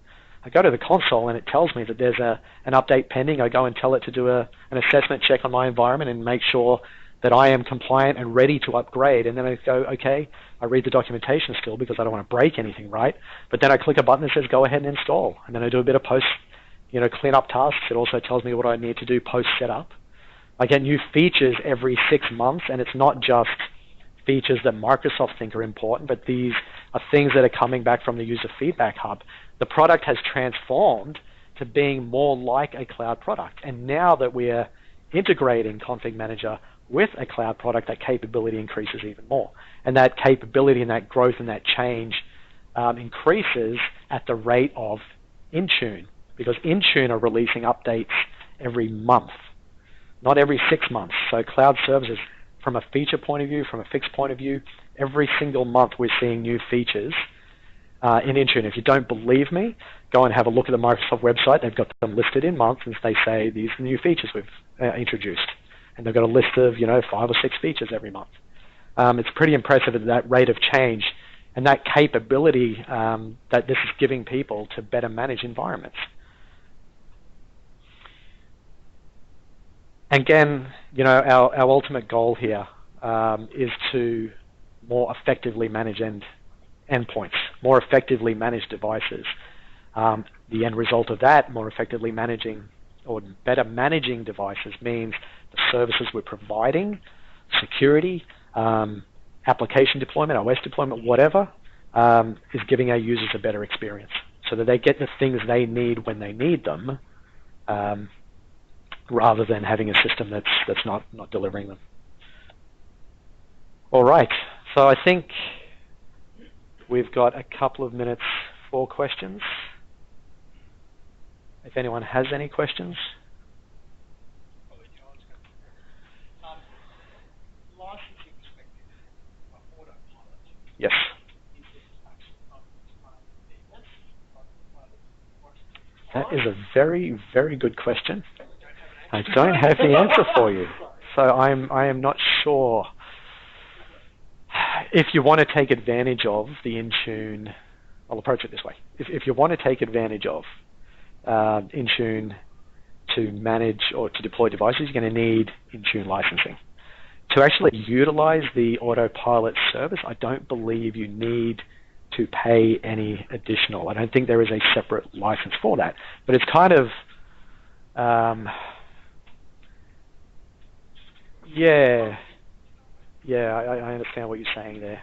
I go to the console and it tells me that there's an update pending. I go and tell it to do an assessment check on my environment and make sure that I am compliant and ready to upgrade. And then I go, okay, I read the documentation still because I don't want to break anything, right? But then I click a button that says go ahead and install. And then I do a bit of post, cleanup tasks. It also tells me what I need to do post setup. I get new features every 6 months, and it's not just features that Microsoft think are important, but these are things that are coming back from the user feedback hub. The product has transformed to being more like a cloud product. And now that we're integrating ConfigMgr with a cloud product, that capability increases even more. And that capability and that growth and that change increases at the rate of Intune, because Intune are releasing updates every month, not every 6 months. So cloud services, from a feature point of view, from a fixed point of view, every single month we're seeing new features in Intune. If you don't believe me, go and have a look at the Microsoft website. They've got them listed in months, and they say these are the new features we've introduced. And they've got a list of 5 or 6 features every month. It's pretty impressive at that rate of change and that capability that this is giving people to better manage environments. Again, our ultimate goal here is to more effectively manage endpoints, more effectively manage devices. The end result of that, more effectively managing or better managing devices, means the services we're providing, security, application deployment, OS deployment, whatever, is giving our users a better experience so that they get the things they need when they need them, rather than having a system that's not delivering them. All right, so I think we've got a couple of minutes for questions. If anyone has any questions. Yes. That is a very, very good question. I don't have the answer for you, so I am not sure. If you want to take advantage of the Intune, I'll approach it this way. If you want to take advantage of Intune to manage or to deploy devices, you're going to need Intune licensing. To actually utilize the Autopilot service, I don't believe you need to pay any additional. I don't think there is a separate license for that. But it's kind of, yeah, I understand what you're saying there.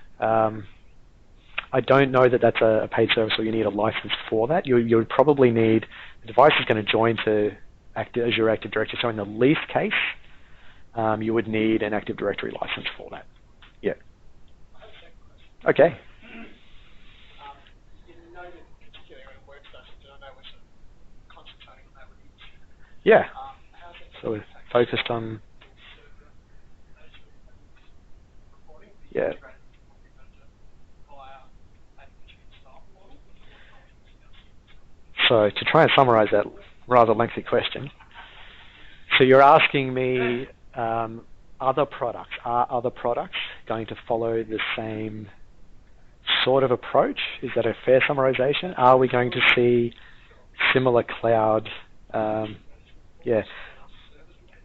I don't know that that's a paid service or you need a license for that. You would probably need, the device is going to join to Azure Active Directory. So in the least case, you would need an Active Directory license for that. Yeah. Okay. Yeah. So we're focused on, yeah. So to try and summarize that rather lengthy question, so you're asking me, are other products going to follow the same sort of approach? Is that a fair summarization? Are we going to see similar cloud? Yeah.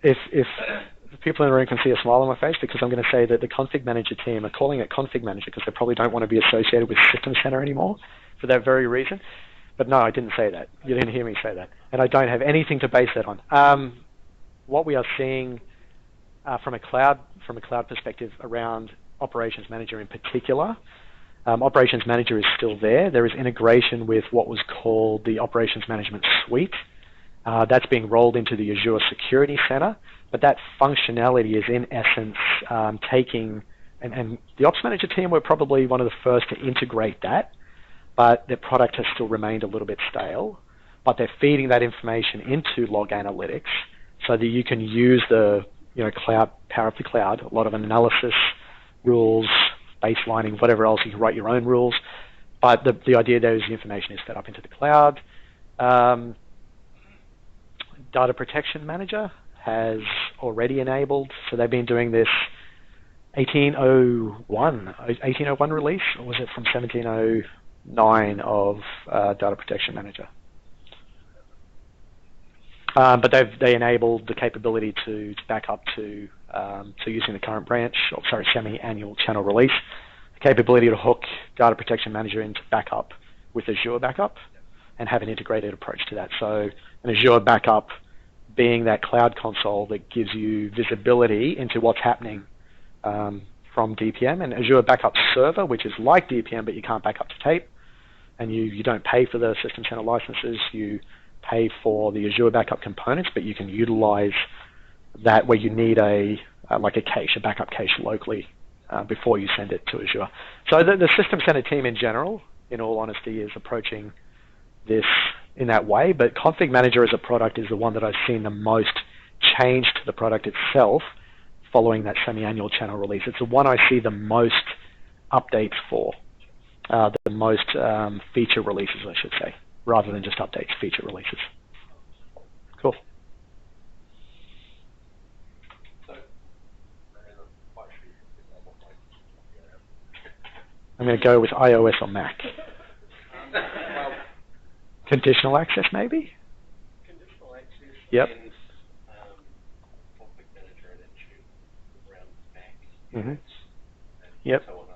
If the people in the room can see a smile on my face, because I'm going to say that the ConfigMgr team are calling it ConfigMgr because they probably don't want to be associated with System Center anymore for that very reason. But no, I didn't say that. You didn't hear me say that. And I don't have anything to base that on. What we are seeing from a cloud perspective around Operations Manager in particular, Operations Manager is still there. There is integration with what was called the Operations Management Suite. That's being rolled into the Azure Security Center, but that functionality is in essence taking, and the Ops Manager team were probably one of the first to integrate that, but their product has still remained a little bit stale, but they're feeding that information into Log Analytics so that you can use the cloud, power of the cloud, a lot of analysis, rules, baselining, whatever else. You can write your own rules, but the idea there is the information is fed up into the cloud. Data Protection Manager has already enabled, so they've been doing this 1801 release, or was it from 1709 of Data Protection Manager? But they enabled the capability to back up to using the current branch, semi-annual channel release, the capability to hook Data Protection Manager into backup with Azure Backup and have an integrated approach to that. So an Azure Backup being that cloud console that gives you visibility into what's happening from DPM, and Azure Backup Server, which is like DPM, but you can't back up to tape, and you don't pay for the System Center licenses. You pay for the Azure Backup components, but you can utilize that where you need a cache, a backup cache locally before you send it to Azure. So the System Center team in general, in all honesty, is approaching this in that way, but ConfigMgr as a product is the one that I've seen the most change to the product itself following that semi-annual channel release. It's the one I see the most updates for, the most feature releases, I should say, rather than just updates, feature releases. Cool. I'm going to go with iOS or Mac. Conditional access, maybe? Conditional access. Yep. And ConfigMgr and Intune around Mac. Mm-hmm. And Yep. so on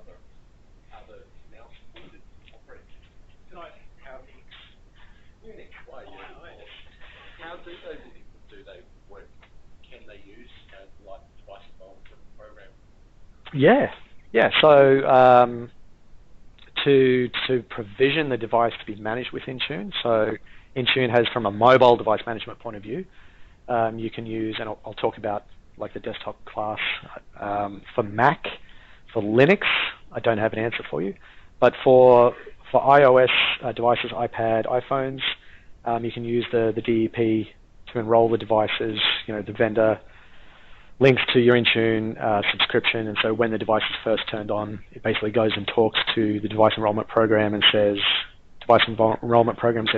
other now supported operating systems. Unix. Why? How do they work? Can they use like twice involved program? Yeah. So to provision the device to be managed with Intune. So Intune has, from a mobile device management point of view, you can use, and I'll talk about like the desktop class for Mac. For Linux, I don't have an answer for you, but for iOS devices, iPad, iPhones, you can use the DEP to enroll the devices. You know, the vendor links to your Intune subscription, and so when the device is first turned on, it basically goes and talks to the device enrollment program and says,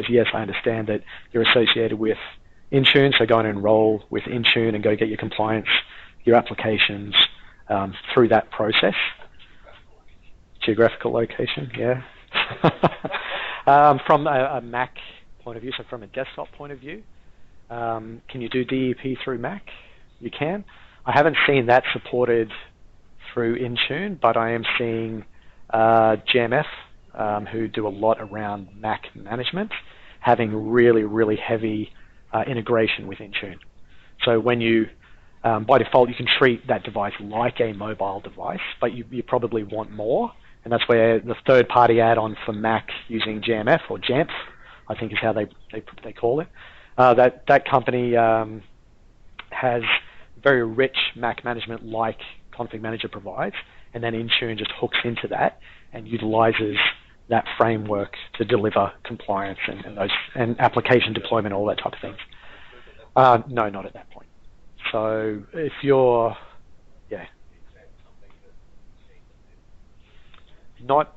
yes, I understand that you're associated with Intune, so go and enroll with Intune and go get your compliance, your applications through that process. Geographical location, yeah. From a Mac point of view, so from a desktop point of view, can you do DEP through Mac? You can. I haven't seen that supported through Intune, but I am seeing JMF, who do a lot around Mac management, having really, really heavy integration with Intune. So when you, by default, you can treat that device like a mobile device, but you probably want more, and that's where the third-party add-on for Mac using JMF, or JAMF, I think is how they call it. That company has very rich Mac management like ConfigMgr provides, and then Intune just hooks into that and utilizes that framework to deliver compliance and application deployment, all that type of things. No, not at that point. So if you're, yeah, not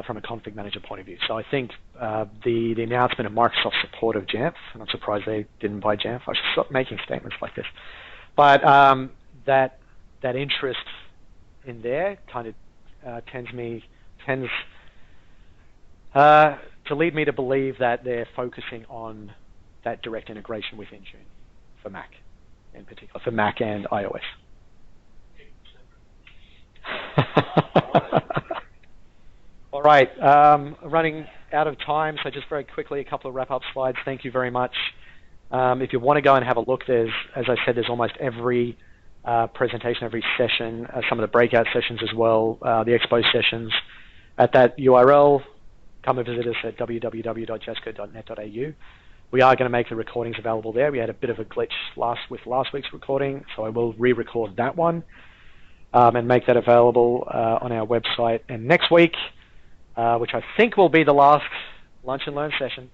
from a ConfigMgr point of view. So I think the announcement of Microsoft's support of Jamf, and I'm surprised they didn't buy Jamf. I should stop making statements like this. But that interest in there kind of tends to lead me to believe that they're focusing on that direct integration with Intune for Mac, in particular, for Mac and iOS. All right, running out of time, so just very quickly, a couple of wrap-up slides. Thank you very much. If you want to go and have a look, there's, as I said, there's almost every presentation, every session, some of the breakout sessions as well, the expo sessions at that URL. Come and visit us at www.jasco.net.au. We are going to make the recordings available there. We had a bit of a glitch with last week's recording, so I will re-record that one and make that available on our website. And next week, which I think will be the last Lunch and Learn session,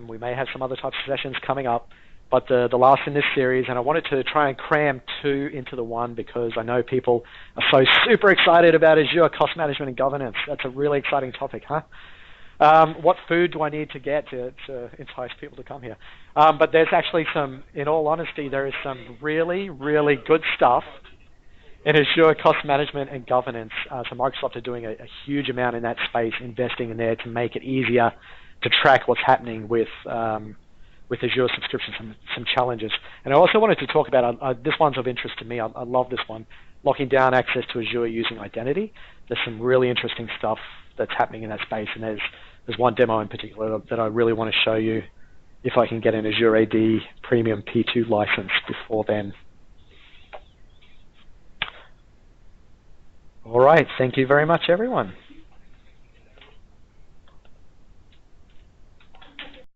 we may have some other types of sessions coming up, but the last in this series, and I wanted to try and cram two into the one because I know people are so super excited about Azure cost management and governance. That's a really exciting topic, huh? What food do I need to get to entice people to come here? But there's actually some, in all honesty, there is some really, really good stuff in Azure cost management and governance. So Microsoft are doing a huge amount in that space, investing in there to make it easier to track what's happening with Azure subscriptions, some challenges. And I also wanted to talk about, this one's of interest to me, I love this one, locking down access to Azure using identity. There's some really interesting stuff that's happening in that space, and there's one demo in particular that I really want to show you if I can get an Azure AD Premium P2 license before then. All right, thank you very much, everyone.